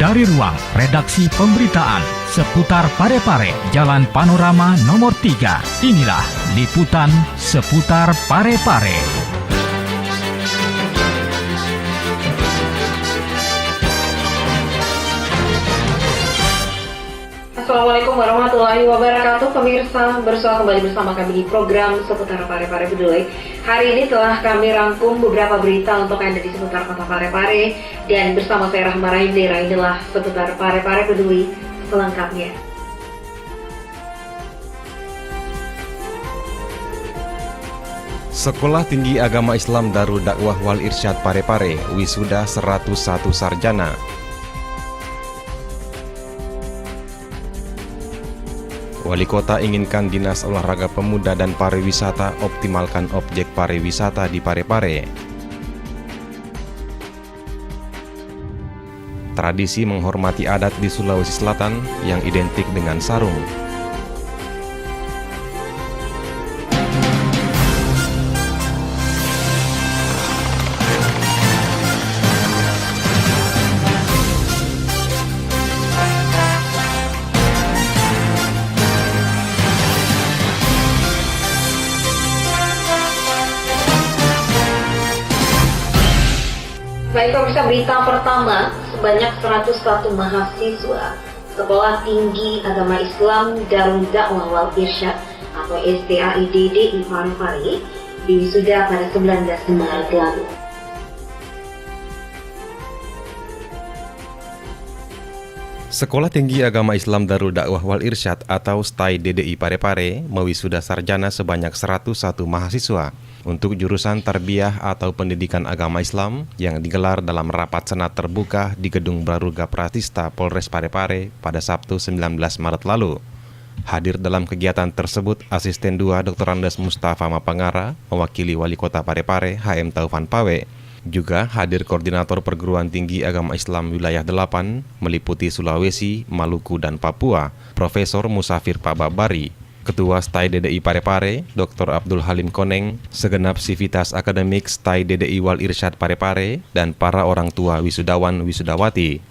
Dari ruang redaksi pemberitaan seputar Parepare, Jalan Panorama nomor 3, inilah liputan seputar Parepare. Assalamualaikum warahmatullahi wabarakatuh. Pemirsa, bersua kembali bersama kami di program seputar Parepare Peduli. Hari ini telah kami rangkum beberapa berita untuk Anda di seputar kota Parepare, dan bersama saya Rahma Rahindera, inilah seputar Parepare Peduli selengkapnya. Sekolah Tinggi Agama Islam Darul Dakwah Wal Irsyad Parepare wisuda 101 sarjana. Wali Kota inginkan Dinas Olahraga Pemuda dan Pariwisata optimalkan objek pariwisata di Parepare. Tradisi menghormati adat di Sulawesi Selatan yang identik dengan sarung. Baik pemirsa, berita pertama, sebanyak 101 mahasiswa Sekolah Tinggi Agama Islam Darul Dakwah Wal Irsyad atau STAIDDI Parepare diwisuda pada 19 Maret lalu. Sekolah Tinggi Agama Islam Darul Dakwah Wal Irsyad atau STAIDDI Parepare mewisuda sarjana sebanyak 101 mahasiswa untuk jurusan Tarbiyah atau Pendidikan Agama Islam yang digelar dalam rapat senat terbuka di Gedung Braruga Pratista Polres Parepare pada Sabtu 19 Maret lalu. Hadir dalam kegiatan tersebut Asisten 2 Dr. Andes Mustafa Mapangara mewakili Wali Kota Parepare HM Taufan Pawe. Juga hadir Koordinator Perguruan Tinggi Agama Islam Wilayah 8 meliputi Sulawesi, Maluku, dan Papua, Profesor Musafir Pababari, Ketua STAIDDI Parepare, Dr. Abdul Halim Koneng, segenap sivitas akademik STAIDDI Wal Irsyad Parepare, dan para orang tua wisudawan wisudawati.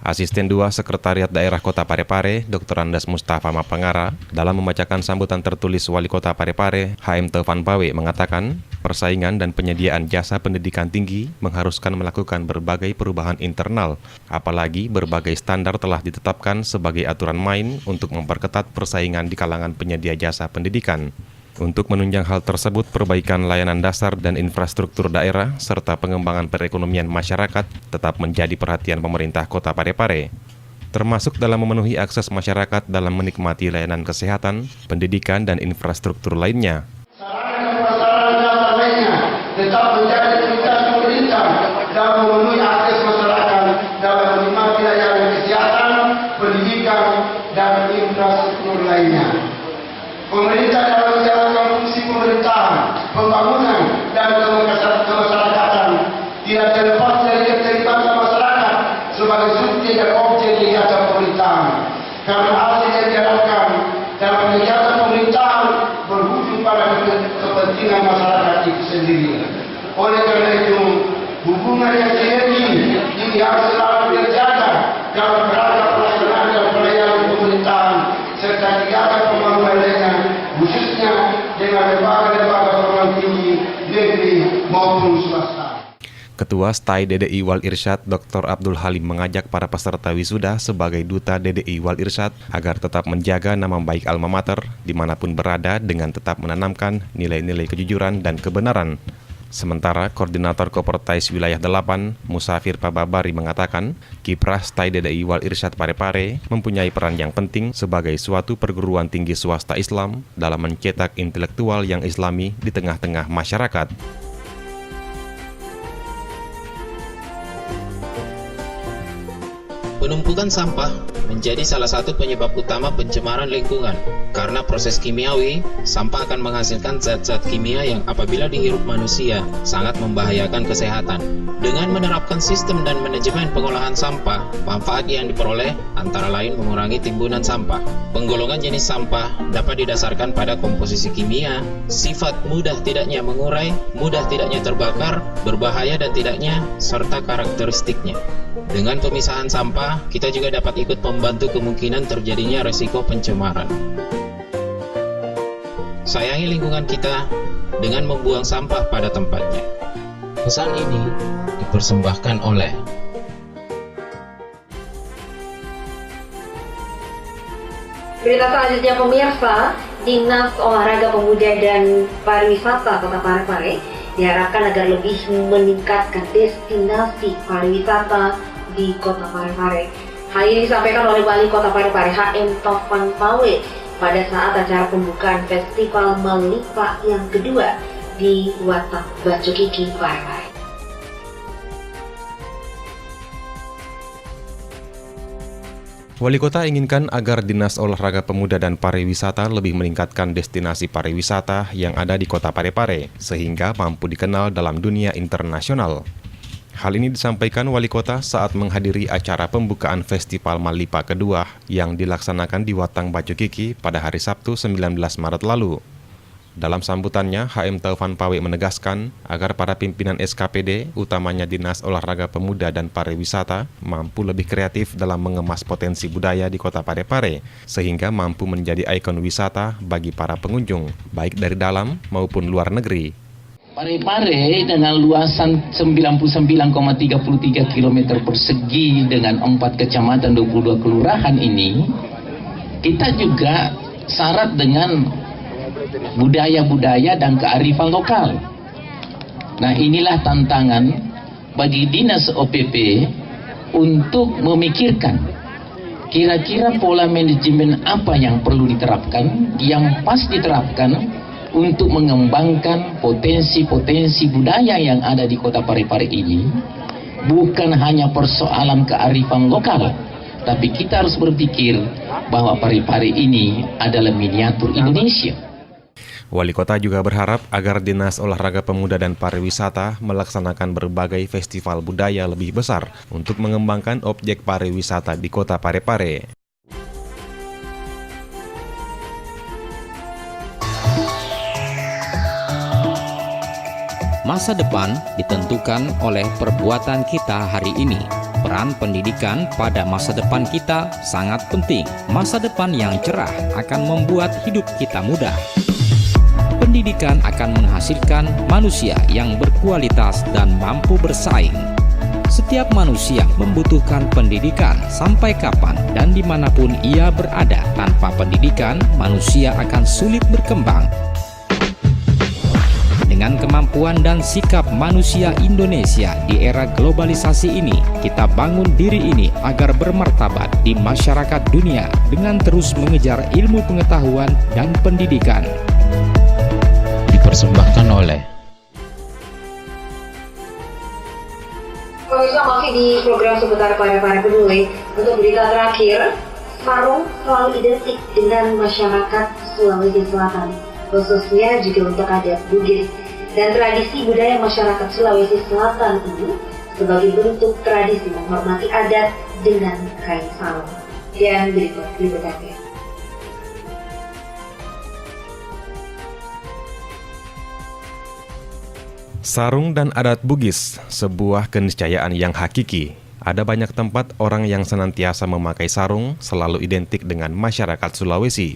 Asisten 2 Sekretariat Daerah Kota Parepare, Dr. Andes Mustafa Mapangara, dalam membacakan sambutan tertulis Wali Kota Parepare, HM Taufan Pawe, mengatakan, persaingan dan penyediaan jasa pendidikan tinggi mengharuskan melakukan berbagai perubahan internal, apalagi berbagai standar telah ditetapkan sebagai aturan main untuk memperketat persaingan di kalangan penyedia jasa pendidikan. Untuk menunjang hal tersebut, perbaikan layanan dasar dan infrastruktur daerah serta pengembangan perekonomian masyarakat tetap menjadi perhatian pemerintah Kota Parepare, termasuk dalam memenuhi akses masyarakat dalam menikmati layanan kesehatan, pendidikan, dan infrastruktur lainnya. Tetap menjadi prioritas pemerintah dalam memenuhi akses masyarakat dalam menikmati layanan kesehatan, pendidikan, dan infrastruktur lainnya. Pemerintah dalam menjalankan fungsi pemerintahan, pembangunan, dan kemasyarakatan tidak terlepas dari keterlibatan masyarakat sebagai subjek dan objek kegiatan pemerintahan. Karena hasil yang diharapkan dalam kegiatan pemerintahan berujung pada kepentingan masyarakat itu sendiri. Oleh karena itu, hubungan yang sinergi ini harus selalu terjaga dalam rangka pelaksanaan dan pelayanan pemerintahan serta kegiatan pembangunan lainnya, khususnya dengan lembaga-lembaga perguruan tinggi negeri maupun swasta. Ketua STAIDDI Wal Irsyad Dr. Abdul Halim mengajak para peserta wisuda sebagai duta DDI Wal Irsyad agar tetap menjaga nama baik alma mater dimanapun berada dengan tetap menanamkan nilai-nilai kejujuran dan kebenaran. Sementara Koordinator Kopertais Wilayah 8 Musafir Pababari mengatakan kiprah STAIDDI Wal Irsyad Parepare mempunyai peran yang penting sebagai suatu perguruan tinggi swasta Islam dalam mencetak intelektual yang islami di tengah-tengah masyarakat. Penumpukan sampah menjadi salah satu penyebab utama pencemaran lingkungan. Karena proses kimiawi, sampah akan menghasilkan zat-zat kimia yang apabila dihirup manusia sangat membahayakan kesehatan. Dengan menerapkan sistem dan manajemen pengolahan sampah, manfaat yang diperoleh antara lain mengurangi timbunan sampah. Penggolongan jenis sampah dapat didasarkan pada komposisi kimia, sifat mudah tidaknya mengurai, mudah tidaknya terbakar, berbahaya dan tidaknya, serta karakteristiknya. Dengan pemisahan sampah, kita juga dapat ikut membantu kemungkinan terjadinya resiko pencemaran. Sayangi lingkungan kita dengan membuang sampah pada tempatnya. Pesan ini dipersembahkan oleh Berita selanjutnya pemirsa, Dinas Olahraga Pemuda dan Pariwisata Kota Parepare diharapkan agar lebih meningkatkan destinasi pariwisata di Kota Parepare. Hal ini disampaikan oleh Wali Kota Parepare HM Taufan Pawe pada saat acara pembukaan Festival Malipa yang kedua di Watang Bacukiki Parepare. Wali Kota inginkan agar Dinas Olahraga Pemuda dan Pariwisata lebih meningkatkan destinasi pariwisata yang ada di Kota Parepare, sehingga mampu dikenal dalam dunia internasional. Hal ini disampaikan Wali Kota saat menghadiri acara pembukaan Festival Malipa kedua yang dilaksanakan di Watang Bacukiki pada hari Sabtu 19 Maret lalu. Dalam sambutannya, HM Taufan Pawe menegaskan agar para pimpinan SKPD, utamanya Dinas Olahraga Pemuda dan Pariwisata, mampu lebih kreatif dalam mengemas potensi budaya di Kota Parepare, sehingga mampu menjadi ikon wisata bagi para pengunjung, baik dari dalam maupun luar negeri. Parepare dengan luasan 99,33 km persegi dengan 4 kecamatan 22 kelurahan ini, kita juga syarat dengan budaya-budaya dan kearifan lokal. Nah, inilah tantangan bagi Dinas OPP untuk memikirkan kira-kira pola manajemen apa yang perlu diterapkan, yang pas diterapkan untuk mengembangkan potensi-potensi budaya yang ada di Kota Parepare ini. Bukan hanya persoalan kearifan lokal, tapi kita harus berpikir bahwa Parepare ini adalah miniatur Indonesia. Wali Kota juga berharap agar Dinas Olahraga Pemuda dan Pariwisata melaksanakan berbagai festival budaya lebih besar untuk mengembangkan objek pariwisata di Kota Parepare. Masa depan ditentukan oleh perbuatan kita hari ini. Peran pendidikan pada masa depan kita sangat penting. Masa depan yang cerah akan membuat hidup kita mudah. Pendidikan akan menghasilkan manusia yang berkualitas dan mampu bersaing. Setiap manusia membutuhkan pendidikan sampai kapan dan dimanapun ia berada. Tanpa pendidikan, manusia akan sulit berkembang. Dengan kemampuan dan sikap manusia Indonesia di era globalisasi ini, kita bangun diri ini agar bermartabat di masyarakat dunia dengan terus mengejar ilmu pengetahuan dan pendidikan. dipersembahkan oleh Pemirsa, masih di program seputar Parepare Peduli. Untuk berita terakhir, sarung selalu identik dengan masyarakat Sulawesi Selatan, khususnya juga untuk adat Bugis. Dan tradisi budaya masyarakat Sulawesi Selatan ini sebagai bentuk tradisi menghormati adat dengan kain sarung. Dan berikut liputannya. Sarung dan adat Bugis, sebuah keniscayaan yang hakiki. Ada banyak tempat orang yang senantiasa memakai sarung selalu identik dengan masyarakat Sulawesi.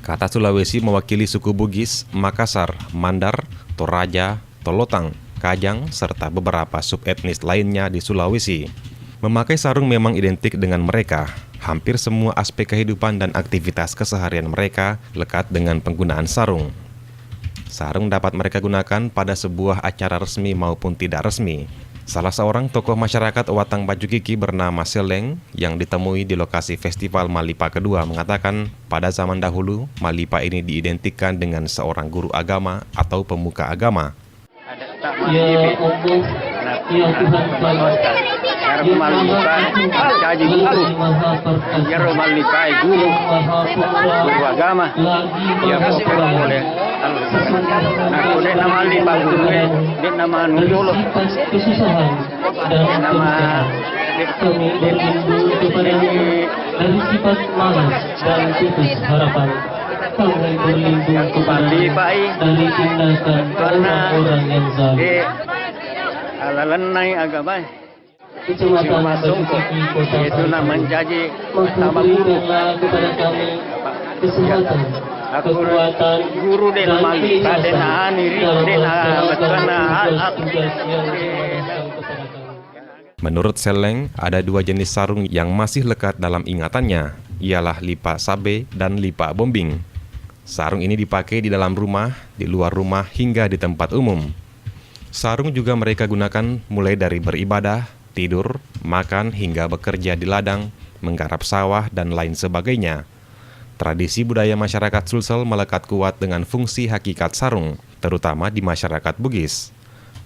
Kata Sulawesi mewakili suku Bugis, Makassar, Mandar, Toraja, Tolotang, Kajang, serta beberapa subetnis lainnya di Sulawesi. Memakai sarung memang identik dengan mereka. Hampir semua aspek kehidupan dan aktivitas keseharian mereka lekat dengan penggunaan sarung. Sarung dapat mereka gunakan pada sebuah acara resmi maupun tidak resmi. Salah seorang tokoh masyarakat Watang Bacukiki bernama Seleng yang ditemui di lokasi Festival Malipa kedua mengatakan pada zaman dahulu Malipa ini diidentikan dengan seorang guru agama atau pemuka agama. Ya Allah, ya Tuhan kami, Cara memalukan caji guru, jero malikai guru agama, ya pokoknya boleh. Aku dek nama lipat guru, dek nama nujul, dek nama dari sifat malas dan putus harapan. Kami berlindung kepada dari tindakan orang-orang yang zalim. Alalanai agama. Kecamatan Batu Tinggi Kota Itu namanya menjadi berikanlah kepada kami kesehatan, kekuatan, guru dan keikhlasan dalam melaksanakan tugas yang diberikan kepada kami. Menurut Seleng, ada dua jenis sarung yang masih lekat dalam ingatannya, ialah lipa sabe dan lipa bombing. Sarung ini dipakai di dalam rumah, di luar rumah, hingga di tempat umum. Sarung juga mereka gunakan mulai dari beribadah, tidur, makan, hingga bekerja di ladang, menggarap sawah, dan lain sebagainya. Tradisi budaya masyarakat Sulsel melekat kuat dengan fungsi hakikat sarung, terutama di masyarakat Bugis.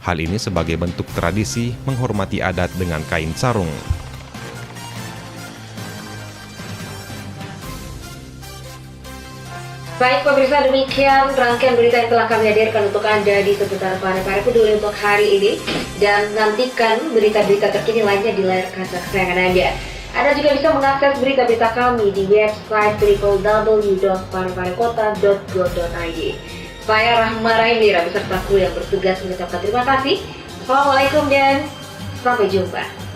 Hal ini sebagai bentuk tradisi menghormati adat dengan kain sarung. Baik pemirsa, demikian rangkaian berita yang telah kami hadirkan untuk Anda di seputar Parepare Peduli untuk hari ini. Dan nantikan berita-berita terkini lainnya di layar kaca kesayangan Anda. Anda juga bisa mengakses berita-berita kami di website www.pareparekota.go.id. Saya Rahma Raimira beserta kru yang bertugas mengucapkan terima kasih. Assalamualaikum dan sampai jumpa.